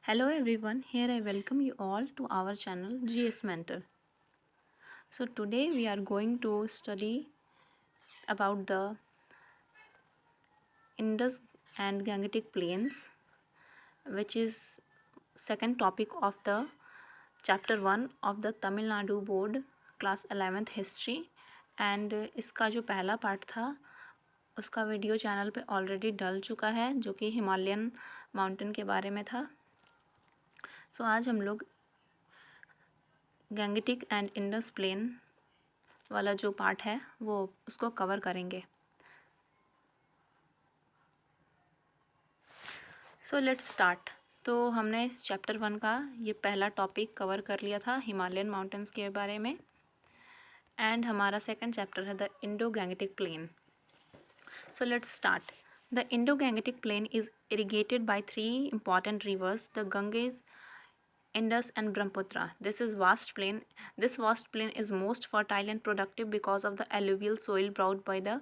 Hello everyone, here I welcome you all to our channel GS Mentor. So today we are going to study about the Indus and Gangetic Plains, which is second topic of the chapter 1 of the Tamil Nadu Board class 11th history, and इसका जो पहला part था उसका video channel पे already डल चुका है जो कि हिमालयन माउंटेन के बारे में था। सो आज हम लोग गैंगेटिक एंड इंडस प्लेन वाला जो पार्ट है वो उसको कवर करेंगे। सो लेट्स स्टार्ट। तो हमने चैप्टर 1 का ये पहला टॉपिक कवर कर लिया था हिमालयन माउंटेन्स के बारे में, एंड हमारा सेकंड चैप्टर है the Indo Gangetic plain. So let's start. The Indo Gangetic plain is irrigated by 3 important rivers, the Ganges, Indus and Brahmaputra. This vast plain is most fertile and productive because of the alluvial soil brought by the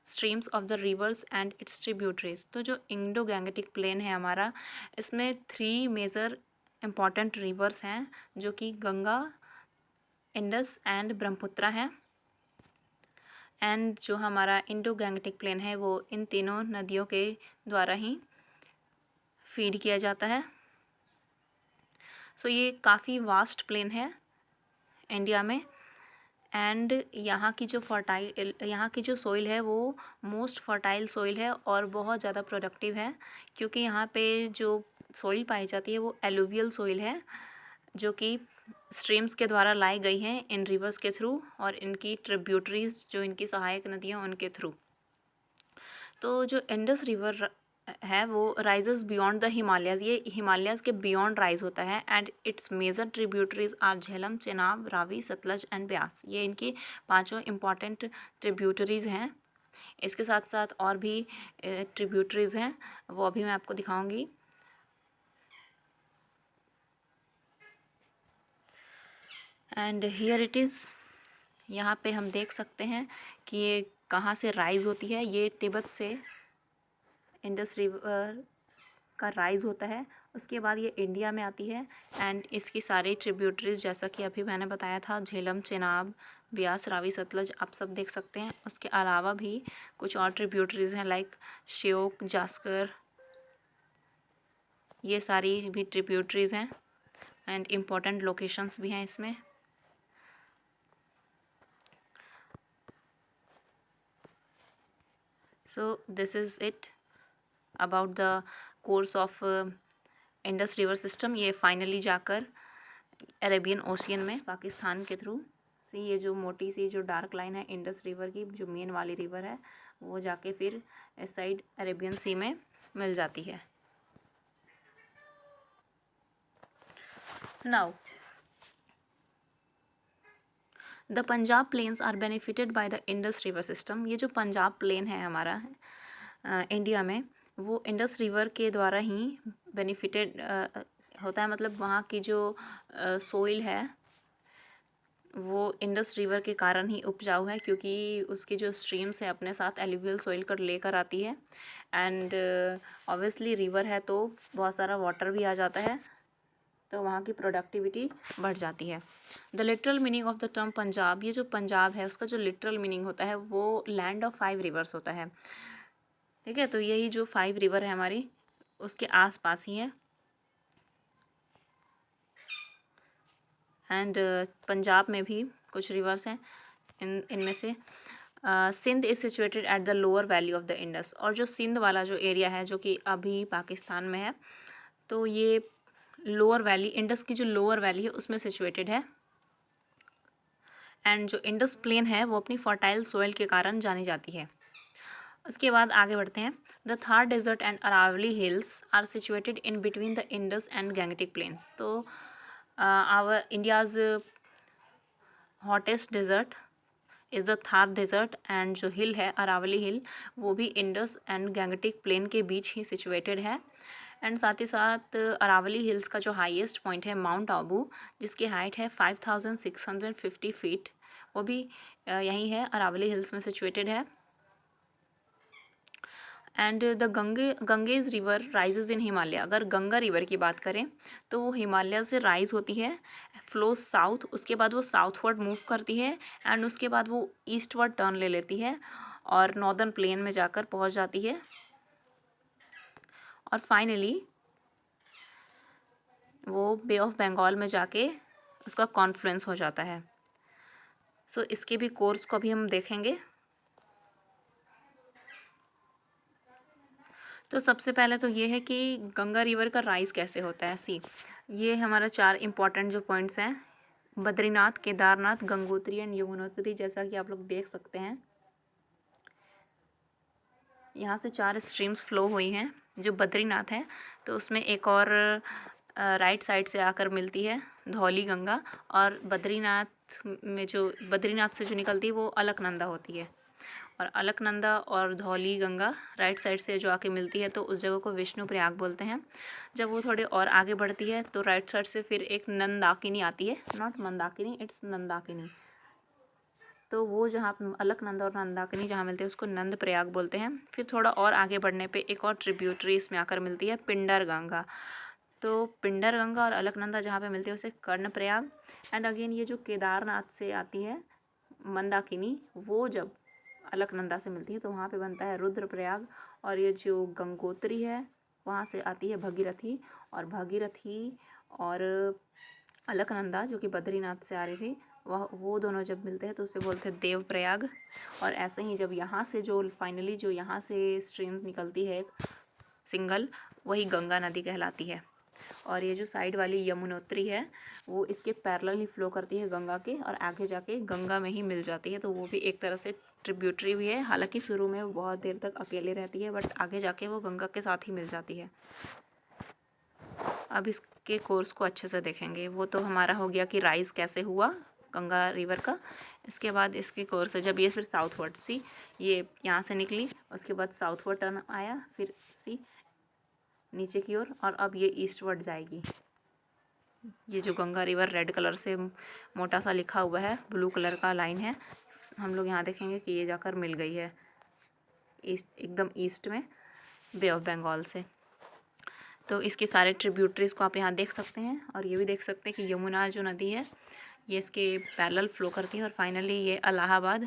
streams of the rivers and its tributaries. तो जो Indo Gangetic plane है हमारा, इसमें 3 major important reverse हैं जो कि Ganga, Indus and Brahmaputra हैं। And जो हमारा इंडो गैंगेटिक प्लेन है वो इन तीनों नदियों के द्वारा ही फीड किया जाता है। सो ये काफ़ी वास्ट प्लेन है इंडिया में, एंड यहाँ की जो सोइल है वो मोस्ट फर्टाइल सोइल है और बहुत ज़्यादा प्रोडक्टिव है, क्योंकि यहाँ पे जो सोइल पाई जाती है वो एलुवियल सोइल है जो कि स्ट्रीम्स के द्वारा लाई गई हैं इन रिवर्स के थ्रू और इनकी ट्रिब्यूटरीज जो इनकी सहायक नदियाँ उनके थ्रू। तो जो इंडस रिवर है वो राइजेस बियॉन्ड द हिमालयाज़, ये हिमालयाज़ के बियॉन्ड राइज होता है, and its major tributaries are Jhelum, Chenab, Ravi, Sutlej and Beas. ये इनकी 5 इम्पॉर्टेंट ट्रिब्यूटरीज हैं। इसके साथ साथ और भी ट्रिब्यूटरीज हैं, वो अभी मैं आपको दिखाऊंगी। And here it is. यहाँ पे हम देख सकते हैं कि ये कहाँ से राइज होती है। ये तिब्बत से इंडस रिवर का राइज होता है, उसके बाद ये इंडिया में आती है, एंड इसकी सारी ट्रिब्यूटरीज जैसा कि अभी मैंने बताया था, झेलम, चेनाब, ब्यास, रावी, सतलज आप सब देख सकते हैं। उसके अलावा भी कुछ और ट्रिब्यूटरीज हैं लाइक श्योक, जास्कर, ये सारी भी ट्रिब्यूटरीज हैं एंड इम्पॉर्टेंट लोकेशंस भी हैं इसमें। So this is it about the course of Indus river system. ये फाइनली जाकर अरेबियन ओशियन में पाकिस्तान के थ्रू से ये जो मोटी सी जो डार्क लाइन है इंडस रिवर की, जो मेन वाली रिवर है, वो जाके फिर इस साइड अरेबियन सी में मिल जाती है। Now the Punjab plains are benefited by the Indus river system. ये जो पंजाब प्लेन है हमारा इंडिया में, वो इंडस रिवर के द्वारा ही बेनिफिटेड होता है। मतलब वहाँ की जो सोइल है वो इंडस रिवर के कारण ही उपजाऊ है, क्योंकि उसकी जो स्ट्रीम्स है अपने साथ एलुवियल सोइल कर लेकर आती है, एंड ऑब्वियसली रिवर है तो बहुत सारा वाटर भी आ जाता है, तो वहाँ की प्रोडक्टिविटी बढ़ जाती है। The literal meaning of the term Punjab, ये जो पंजाब है उसका जो लिटरल मीनिंग होता है वो लैंड ऑफ 5 रिवर्स होता है। ठीक है, तो यही जो 5 रिवर है हमारी उसके आसपास ही है। एंड पंजाब में भी कुछ रिवर्स हैं, इनमें से Sindh is situated at the lower valley of the Indus. और जो सिंध वाला जो एरिया है जो कि अभी पाकिस्तान में है, तो ये लोअर वैली, इंडस की जो लोअर वैली है उसमें सिचुएटेड है। एंड जो इंडस प्लेन है वो अपनी फर्टाइल सोइल के कारण जानी जाती है। उसके बाद आगे बढ़ते हैं। The Thar desert and Aravalli hills are situated in between the Indus and Gangetic plains. तो our India's hottest desert is the Thar desert, and जो हिल है अरावली हिल वो भी इंडस एंड गैंगेटिक प्लेन के बीच ही सिचुएटेड है। एंड साथ ही साथ अरावली हिल्स का जो हाईएस्ट पॉइंट है माउंट आबू, जिसकी हाइट है 5650 फीट, वो भी यहीं है, अरावली हिल्स में सिचुएटेड है। And the Ganges river rises in Himalaya. अगर गंगा रिवर की बात करें तो वो हिमालय से राइज होती है, फ्लो साउथ, उसके बाद वो साउथवर्ड मूव करती है एंड उसके बाद वो ईस्टवर्ड टर्न ले लेती है और नॉर्दर्न प्लेन में जाकर पहुंच जाती है और फाइनली वो बे ऑफ बंगाल में जाके उसका कॉन्फ्लुएंस हो जाता है। सो इसके भी कोर्स को अभी हम देखेंगे। तो सबसे पहले तो ये है कि गंगा रिवर का राइज कैसे होता है। सी, ये हमारा 4 इम्पॉर्टेंट जो पॉइंट्स हैं, बद्रीनाथ, केदारनाथ, गंगोत्री एंड यमुनोत्री, जैसा कि आप लोग देख सकते हैं यहाँ से 4 स्ट्रीम्स फ्लो हुई हैं। जो बद्रीनाथ है तो उसमें एक और राइट साइड से आकर मिलती है धौली गंगा, और बद्रीनाथ से जो निकलती है वो अलकनंदा होती है, और अलकनंदा और धौली गंगा राइट साइड से जो आके मिलती है तो उस जगह को विष्णु प्रयाग बोलते हैं। जब वो थोड़े और आगे बढ़ती है तो राइट साइड से फिर एक नंदाकिनी आती है, नॉट मंदाकिनी, इट्स नंदाकिनी। तो वो जहाँ अलकनंदा और नंदाकिनी जहाँ मिलते हैं उसको नंद प्रयाग बोलते हैं। फिर थोड़ा और आगे बढ़ने पे एक और ट्रिब्यूटरी इसमें आकर मिलती है, पिंडर गंगा। तो पिंडर गंगा और अलकनंदा जहाँ पे मिलती है उसे कर्ण प्रयाग। एंड अगेन ये जो केदारनाथ से आती है मंदाकिनी, वो जब अलकनंदा से मिलती है तो वहाँ पे बनता है रुद्रप्रयाग। और ये जो गंगोत्री है वहाँ से आती है भगीरथी, और भगीरथी और अलकनंदा जो कि बद्रीनाथ से आ रही थी वो दोनों जब मिलते हैं तो उसे बोलते हैं देवप्रयाग। और ऐसे ही जब यहाँ से जो फाइनली जो यहाँ से स्ट्रीम निकलती है एक सिंगल, वही गंगा नदी कहलाती है। और ये जो साइड वाली यमुनोत्री है वो इसके पैरेलल ही फ्लो करती है गंगा के, और आगे जाके गंगा में ही मिल जाती है। तो वो भी एक तरह से ट्रिब्यूटरी भी है, हालांकि शुरू में वो बहुत देर तक अकेले रहती है बट आगे जाके वो गंगा के साथ ही मिल जाती है। अब इसके कोर्स को अच्छे से देखेंगे। वो तो हमारा हो गया कि राइज कैसे हुआ गंगा रिवर का। इसके बाद इसके कोर्स है जब ये फिर साउथवर्ड, सी ये यहाँ से निकली, उसके बाद साउथवर्ड टर्न आया, फिर सी नीचे की ओर, और अब ये ईस्टवर्ड जाएगी। ये जो गंगा रिवर रेड कलर से मोटा सा लिखा हुआ है, ब्लू कलर का लाइन है, हम लोग यहाँ देखेंगे कि ये जाकर मिल गई है ईस्ट, एकदम ईस्ट में बे ऑफ बंगाल से। तो इसके सारे ट्रिब्यूटरीज़ को आप यहाँ देख सकते हैं, और ये भी देख सकते हैं कि यमुना जो नदी है ये इसके पैरेलल फ्लो करती है और फाइनली ये इलाहाबाद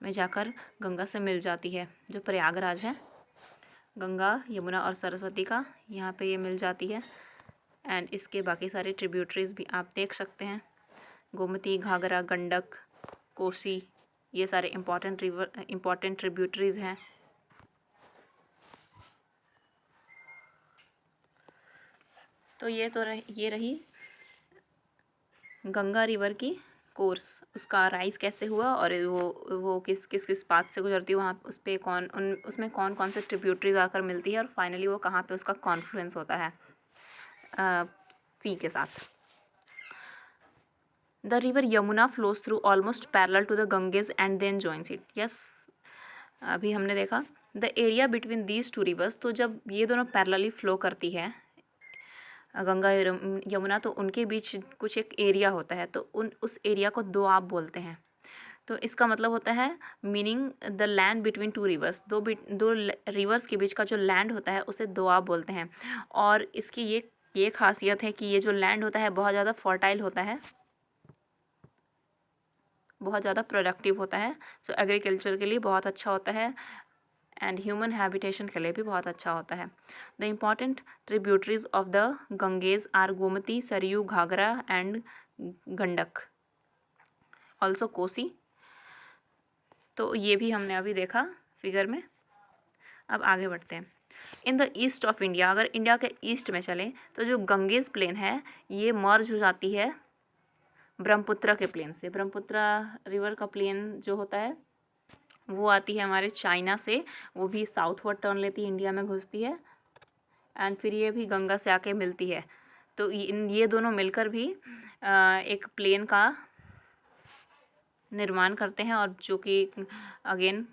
में जाकर गंगा से मिल जाती है। जो प्रयागराज है गंगा, यमुना और सरस्वती का, यहाँ पे ये मिल जाती है। एंड इसके बाकी सारे ट्रिब्यूटरीज़ भी आप देख सकते हैं, गोमती, घाघरा, गंडक, कोसी, ये सारे इम्पॉर्टेंट ट्रिब्यूटरीज़ हैं। तो ये रही गंगा रिवर की कोर्स, उसका राइज कैसे हुआ और वो किस पाथ से गुजरती है, वहाँ उस पर उसमें कौन कौन से ट्रिब्यूटरीज आकर मिलती है, और फाइनली वो कहाँ पे उसका कॉन्फ्लुएंस होता है सी के साथ। The river Yamuna flows through almost parallel to the Ganges and then joins it. Yes, अभी हमने देखा the area between these two rivers. तो जब ये दोनों पैरेलली फ्लो करती है गंगा यमुना, तो उनके बीच कुछ एक एरिया होता है, तो उस एरिया को दोआब बोलते हैं। तो इसका मतलब होता है meaning the land between two reverse, दो रिवर्स के बीच का जो लैंड होता है उसे दोआब बोलते हैं। और इसकी ये खासियत है कि ये जो लैंड होता है बहुत ज़्यादा फर्टाइल होता है, बहुत ज़्यादा प्रोडक्टिव होता है। सो एग्रीकल्चर के लिए बहुत अच्छा होता है एंड ह्यूमन हैबिटेशन के लिए भी बहुत अच्छा होता है। The important tributaries of the Ganges are Gomti, Saryu, Ghaghara and Gandak, also Kosi. तो ये भी हमने अभी देखा फिगर में। अब आगे बढ़ते हैं। In the east of India, अगर इंडिया के ईस्ट में चलें तो जो गंगेज प्लेन है ये मर्ज हो जाती है ब्रह्मपुत्र के प्लेन से। ब्रह्मपुत्र रिवर का प्लेन जो होता है वो आती है हमारे चाइना से, वो भी साउथवर्ड टर्न लेती है, इंडिया में घुसती है, एंड फिर ये भी गंगा से आके मिलती है। तो ये दोनों मिलकर भी एक प्लेन का निर्माण करते हैं, और जो कि अगेन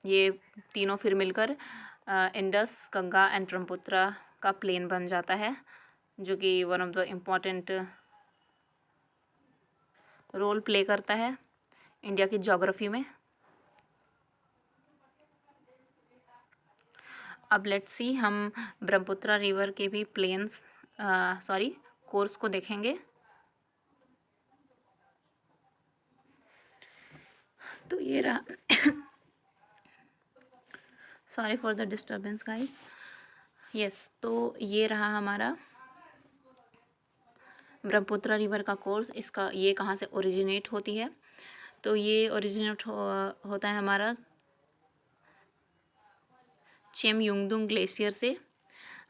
ये तीनों फिर मिलकर इंडस, गंगा एंड ब्रह्मपुत्र का प्लेन बन जाता है, जो कि one of the important role play करता है इंडिया की ज्योग्राफी में। अब लेट्स सी हम ब्रह्मपुत्र रिवर के भी कोर्स को देखेंगे। तो ये रहा sorry for the disturbance guys. Yes, तो ये रहा हमारा ब्रह्मपुत्र रिवर का कोर्स। इसका ये कहाँ से ओरिजिनेट होती है, तो ये ओरिजिनेट होता है हमारा चेमयुंगडुंग ग्लेशियर से,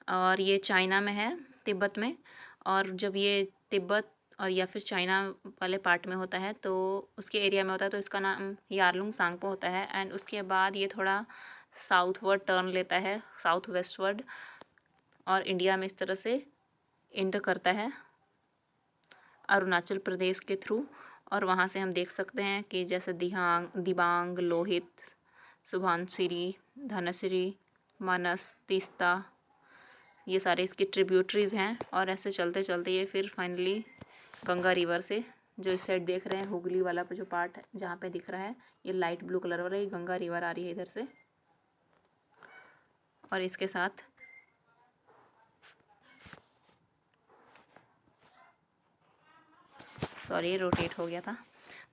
और ये चाइना में है, तिब्बत में। और जब ये तिब्बत और या फिर चाइना वाले पार्ट में होता है तो उसके एरिया में होता है, तो इसका नाम यारलुंग सांगपो होता है। एंड उसके बाद ये थोड़ा साउथवर्ड टर्न लेता है, साउथ वेस्टवर्ड, और इंडिया में इस तरह से इंटर करता है अरुणाचल प्रदेश के थ्रू। और वहाँ से हम देख सकते हैं कि जैसे दिबांग, लोहित, सुबनसिरी, धनसिरी, मानस, तीस्ता, ये सारे इसके ट्रिब्यूटरीज़ हैं। और ऐसे चलते चलते ये फिर फाइनली गंगा रिवर से, जो इस साइड देख रहे हैं हुगली वाला जो पार्ट है जहाँ पे दिख रहा है ये लाइट ब्लू कलर वाला, ये गंगा रिवर आ रही है इधर से। और इसके साथ सॉरी रोटेट हो गया था।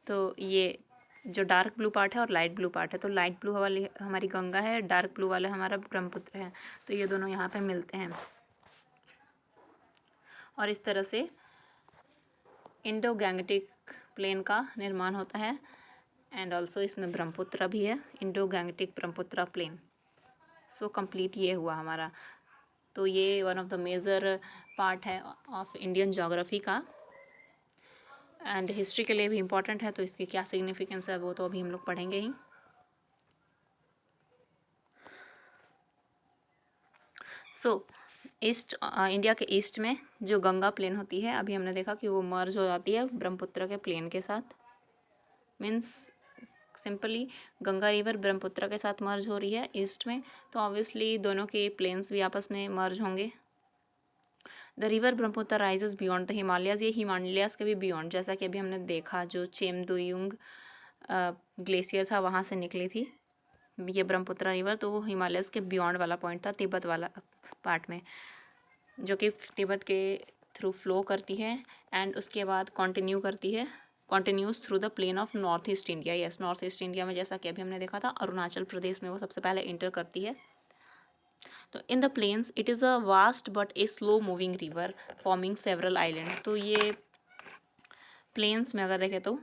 तो ये जो डार्क ब्लू पार्ट है और लाइट ब्लू पार्ट है, तो लाइट ब्लू वाली हमारी गंगा है, डार्क ब्लू वाला हमारा ब्रह्मपुत्र है। तो ये दोनों यहाँ पे मिलते हैं और इस तरह से इंडो गैंगटिक प्लेन का निर्माण होता है। एंड ऑल्सो इसमें ब्रह्मपुत्र भी है, Indo Gangetic Brahmaputra plain. So complete ये हुआ हमारा। तो ये one of the major part है ऑफ इंडियन ज्योग्राफी का, एंड हिस्ट्री के लिए भी इम्पॉर्टेंट है। तो इसकी क्या सिग्निफिकेंस है वो तो अभी हम लोग पढ़ेंगे ही। सो ईस्ट इंडिया के ईस्ट में जो गंगा प्लेन होती है, अभी हमने देखा कि वो मर्ज हो जाती है ब्रह्मपुत्र के प्लेन के साथ। Means simply Ganga river Brahmaputra के साथ मर्ज हो रही है ईस्ट में, तो ऑब्वियसली दोनों के प्लेन्स भी आपस में मर्ज होंगे। The river Brahmaputra rises beyond the Himalayas, ये हिमालयाज़ के भी बियॉन्ड, जैसा कि अभी हमने देखा जो चेमदुयुंग ग्लेशियर था वहाँ से निकली थी ये ब्रह्मपुत्र रिवर, तो वो हिमालयस के बियॉन्ड वाला पॉइंट था, तिब्बत वाला पार्ट में, जो कि तिब्बत के थ्रू फ्लो करती है एंड उसके बाद continues through the plain of north east India. Yes, north east India में जैसा कि अभी हमने देखा था अरुणाचल प्रदेश में वो सबसे पहले इंटर करती है। तो in the plains it is a vast but a slow moving river forming several island. तो ये प्लेन्स में अगर देखें तो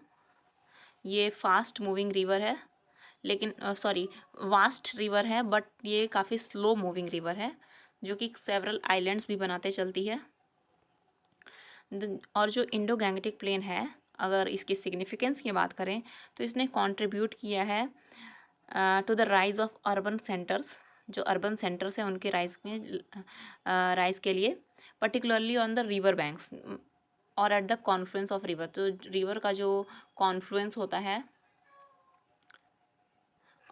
ये फास्ट मूविंग रिवर है, लेकिन वास्ट रिवर है, बट ये काफ़ी स्लो मूविंग रिवर है जो कि सेवरल आइलैंड्स भी बनाते चलती है। और जो इंडो गैंगटिक प्लेन है, अगर इसकी सिग्निफिकेंस की बात करें तो इसने कंट्रीब्यूट किया है to the rise of urban centres, जो अर्बन सेंटर्स हैं उनके राइज के लिए, particularly on the river banks और at the confluence of river. तो रिवर का जो कॉन्फ्लुएंस होता है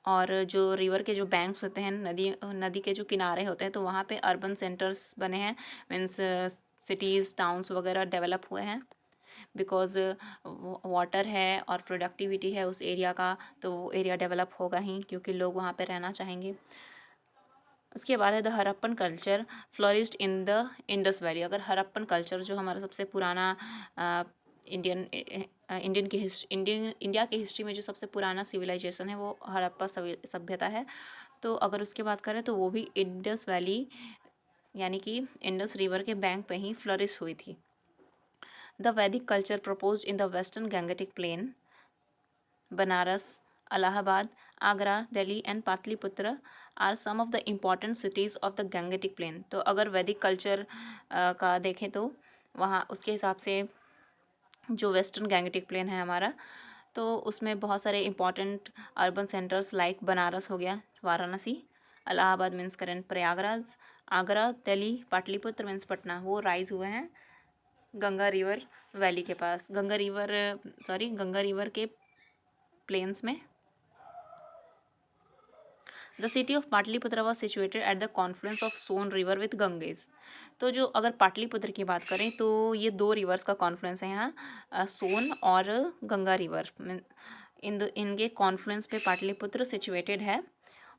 और जो रिवर के जो बैंक्स होते हैं, नदी के जो किनारे होते हैं, तो वहाँ पे अर्बन सेंटर्स बने हैं। मीन्स सिटीज़, टाउन्स वगैरह डेवलप हुए हैं बिकॉज़ वाटर है और प्रोडक्टिविटी है उस एरिया का, तो वो एरिया डेवलप होगा ही क्योंकि लोग वहाँ पे रहना चाहेंगे। उसके बाद है the Harappan culture flourished in the Indus valley. अगर हरप्पन कल्चर जो हमारा सबसे पुराना इंडिया की हिस्ट्री में जो सबसे पुराना सिविलाइजेशन है वो हड़प्पा सभ्यता है। तो अगर उसकी बात करें तो वो भी इंडस वैली यानी कि इंडस रिवर के बैंक पे ही फ्लरिश हुई थी। The Vedic culture proposed in the western Gangetic plain, Banaras, Allahabad, Agra, Delhi and Pataliputra are some of the important cities of the Gangetic plain. तो अगर वैदिक कल्चर का देखें तो वहाँ उसके हिसाब से जो वेस्टर्न गैंगटिक प्लेन है हमारा, तो उसमें बहुत सारे important urban centers like Banaras हो गया, Varanasi, Allahabad means current Prayagraj, Agra, Delhi, Pataliputra means Patna, वो राइज हुए हैं गंगा रिवर वैली के पास, गंगा रिवर के प्लेन्स में। The city of Pataliputra was situated at the confluence of Son river with Ganges. तो जो अगर पाटलिपुत्र की बात करें तो ये दो रिवर्स का कॉन्फ्लुएंस है यहाँ, सोन और गंगा रिवर। इनके कॉन्फ्लुएंस पे पाटलिपुत्र सिचुएटेड है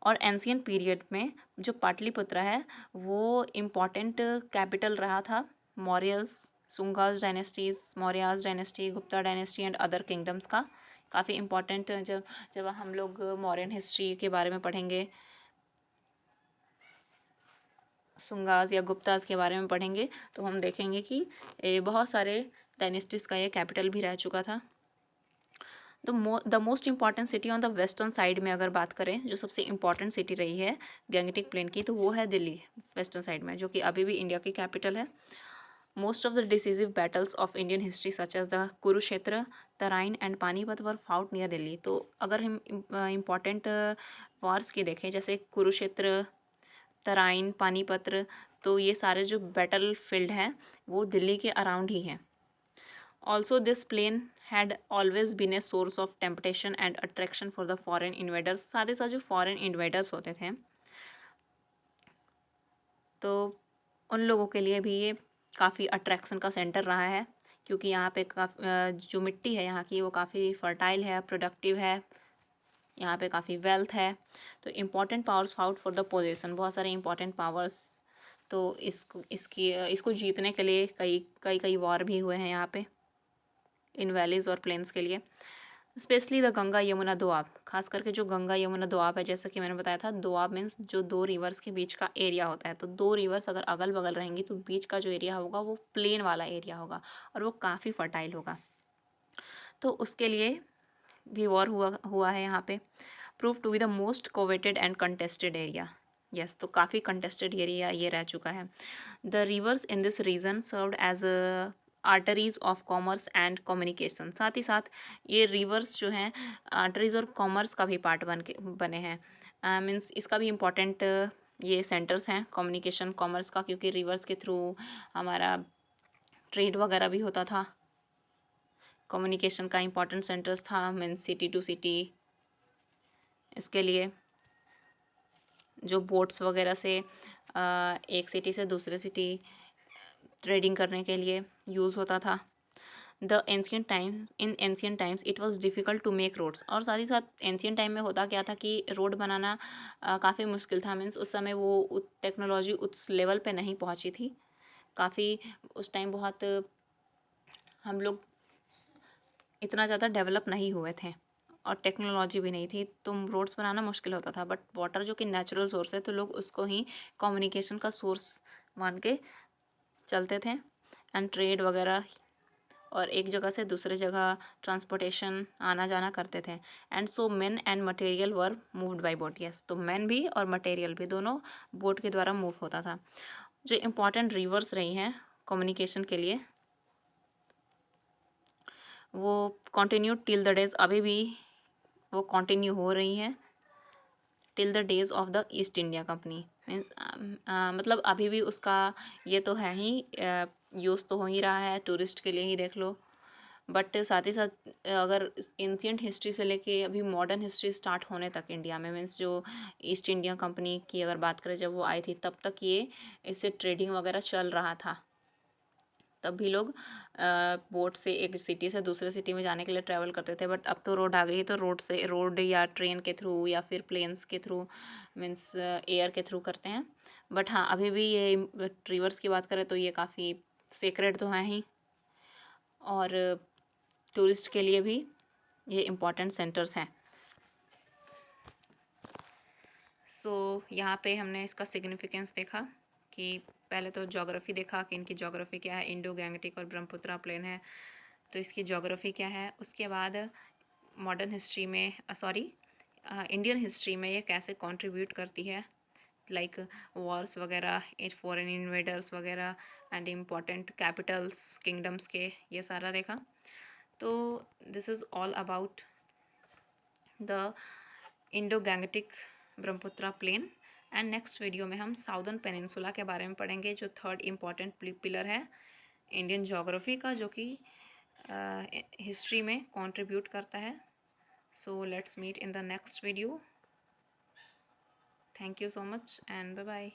और एंशियंट पीरियड में जो पाटलिपुत्र है वो इम्पॉर्टेंट कैपिटल रहा था Mauryas, Sungas dynasties, Mauryas dynasty, Gupta dynasty and other kingdoms का। काफ़ी इम्पॉर्टेंट जब जब हम लोग मौर्यन हिस्ट्री के बारे में पढ़ेंगे, सुंगास या गुप्तास के बारे में पढ़ेंगे, तो हम देखेंगे कि बहुत सारे डायनेस्टीज़ का ये कैपिटल भी रह चुका था। The most important city on the western side में अगर बात करें, जो सबसे इम्पॉर्टेंट सिटी रही है गैंगटिक प्लेन की, तो वो है दिल्ली, वेस्टर्न साइड में, जो कि अभी भी इंडिया की कैपिटल है। Most of the decisive battles of Indian history such as the Kurukshetra, Tarain and Panipat were fought near Delhi. तो अगर हम इम्पॉर्टेंट वॉर्स की देखें, जैसे कुरुक्षेत्र, तराइन, पानीपत, तो ये सारे जो बैटल फील्ड हैं वो दिल्ली के अराउंड ही हैं। Also this plain had always been a source of temptation and attraction for the foreign invaders. साथ ही साथ जो फॉरेन इन्वेडर्स होते थे तो उन लोगों के लिए भी ये काफ़ी अट्रैक्शन का सेंटर रहा है, क्योंकि यहाँ पे जो मिट्टी है यहाँ की वो काफ़ी फर्टाइल है, प्रोडक्टिव है, यहाँ पे काफ़ी वेल्थ है। तो important powers fought for the position, बहुत सारे इम्पॉर्टेंट पावर्स, तो इसको जीतने के लिए कई वॉर भी हुए हैं यहाँ पे इन वैलीज़ और प्लेन्स के लिए। स्पेशली द गंगा यमुना दोआब, खास करके जो गंगा यमुना दोआब है, जैसा कि मैंने बताया था, दोआब मीन्स जो दो रिवर्स के बीच का एरिया होता है। तो दो रिवर्स अगर अगल बगल रहेंगी तो बीच का जो एरिया होगा वो प्लेन वाला एरिया होगा और वो काफ़ी फर्टाइल होगा। तो उसके लिए भी वॉर हुआ है यहाँ पे। Prove to be the most coveted and contested area. Yes, तो काफ़ी कंटेस्टेड एरिया ये रह चुका है। The rivers in this region served as arteries of commerce and communication. साथ ही साथ ये रिवर्स जो हैं आर्टरीज और कॉमर्स का भी पार्ट बने हैं। मीन्स इसका भी इम्पॉर्टेंट ये सेंटर्स हैं कम्युनिकेशन कॉमर्स का, क्योंकि रिवर्स के थ्रू हमारा ट्रेड वगैरह भी होता था। कम्युनिकेशन का इम्पॉर्टेंट सेंटर्स था, मीन्स सिटी टू सिटी, इसके लिए जो बोट्स वगैरह से एक सिटी से दूसरे सिटी ट्रेडिंग करने के लिए यूज़ होता था। In ancient times it was difficult to make roads. और साथ ही साथ एंशियंट टाइम में होता क्या था कि रोड बनाना काफ़ी मुश्किल था। मीन्स उस समय वो टेक्नोलॉजी उस लेवल पे नहीं पहुंची थी। काफ़ी उस टाइम बहुत हम लोग इतना ज़्यादा डेवलप नहीं हुए थे और टेक्नोलॉजी भी नहीं थी, तो रोड्स बनाना मुश्किल होता था। बट वाटर जो कि नेचुरल सोर्स है, तो लोग उसको ही कम्युनिकेशन का सोर्स मान के चलते थे एंड ट्रेड वगैरह, और एक जगह से दूसरे जगह ट्रांसपोर्टेशन आना जाना करते थे। And so man and material were moved by boat. Yes, तो मैन भी और मटेरियल भी दोनों बोट के द्वारा मूव होता था। जो इम्पॉर्टेंट रिवर्स रही हैं कम्युनिकेशन के लिए वो कंटिन्यू टिल द डेज, अभी भी वो कंटिन्यू हो रही हैं till the days of the east India company. Means मतलब अभी भी उसका ये तो है ही, यूज़ तो हो ही रहा है, टूरिस्ट के लिए ही देख लो। बट साथ ही साथ अगर एंशियंट हिस्ट्री से लेके अभी मॉडर्न हिस्ट्री स्टार्ट होने तक इंडिया में, मीन्स जो ईस्ट इंडिया कंपनी की अगर बात करें जब वो आई थी, तब तक ये इससे ट्रेडिंग वगैरह चल रहा था। तब भी लोग बोट से एक सिटी से दूसरे सिटी में जाने के लिए ट्रैवल करते थे। बट अब तो रोड आ गई है, तो रोड या ट्रेन के थ्रू या फिर प्लेन्स के थ्रू, मीन्स एयर के थ्रू करते हैं। बट हाँ, अभी भी ये रिवर्स की बात करें तो ये काफ़ी सेक्रेड तो हैं ही, और टूरिस्ट के लिए भी ये इम्पॉर्टेंट सेंटर्स हैं। सो यहाँ पे हमने इसका सिग्निफिकेंस देखा कि पहले तो ज्योग्राफी देखा कि इनकी ज्योग्राफी क्या है, इंडो गैंगटिक और ब्रह्मपुत्रा प्लेन है, तो इसकी ज्योग्राफी क्या है। उसके बाद मॉडर्न हिस्ट्री में इंडियन हिस्ट्री में ये कैसे कंट्रीब्यूट करती है, लाइक वॉर्स वगैरह, फॉरेन इन्वेडर्स वगैरह एंड इम्पॉर्टेंट कैपिटल्स किंगडम्स के, ये सारा देखा। तो this is all about the Indo Gangetic Brahmaputra plain. And next video में हम साउदर्न पेनिनसुला के बारे में पढ़ेंगे, जो थर्ड इम्पॉर्टेंट पिलर है इंडियन ज्योग्राफी का, जो कि हिस्ट्री में कंट्रीब्यूट करता है। So let's meet in the next video. Thank you so much and bye bye.